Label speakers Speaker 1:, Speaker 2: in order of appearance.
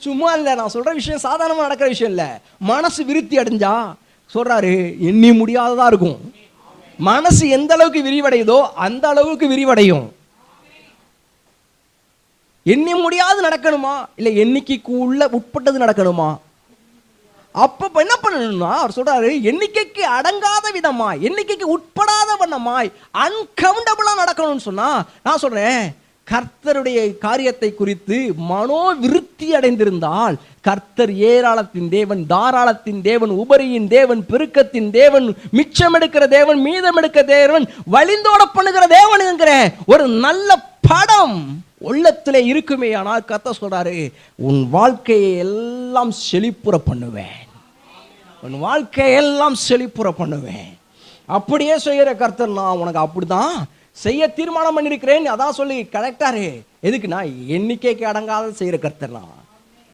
Speaker 1: சும்மா இல்லை, நான் சொல்ற விஷயம் சாதாரணமாக நடக்கிற விஷயம் இல்லை. மனசு விருத்தி அடைஞ்சா சொல்றாரு எண்ணி முடியாததா இருக்கும். மனசு எந்த அளவுக்கு விரிவடையுதோ அந்த அளவுக்கு விரிவடையும். எண்ணி முடியாது நடக்கணுமா, இல்லை எண்ணிக்கைக்கு உள்ள உட்பட்டது நடக்கணுமா? அப்ப என்ன பண்ணணும்னா அவர் சொல்றாரு எண்ணிக்கைக்கு அடங்காத விதமாய், எண்ணிக்கைக்கு உட்படாத வண்ணமாய் அன்கவுண்டபிளா நடக்கணும்னு சொன்னா, நான் சொல்றேன் கர்த்தருடைய காரியத்தை குறித்து மனோவிருத்தி அடைந்திருந்தால் கர்த்தர் ஏராளத்தின் தேவன், தாராளத்தின் தேவன், உபரியின் தேவன், பெருக்கத்தின் தேவன், மிச்சம் எடுக்கிற தேவன், மீதம் எடுக்கிற தேவன், வழிந்தோட பண்ணுகிற தேவனுங்கிற ஒரு நல்ல படம் உள்ளத்திலே இருக்குமே. ஆனால் கர்த்தர் சொல்றாரு உன் வாழ்க்கையை எல்லாம் செழிப்புற பண்ணுவேன், உன் வாழ்க்கையெல்லாம் செழிப்புற பண்ணுவேன். அப்படியே செய்கிற கர்த்தர் நான் உனக்கு அப்படிதான் செய்ய தீர்மானம் பண்ணியிருக்கிறேன். அதான் சொல்லி கரெக்டாரு. எதுக்குன்னா எண்ணிக்கைக்கு அடங்காத செய்கிற கர்த்தர் நான்.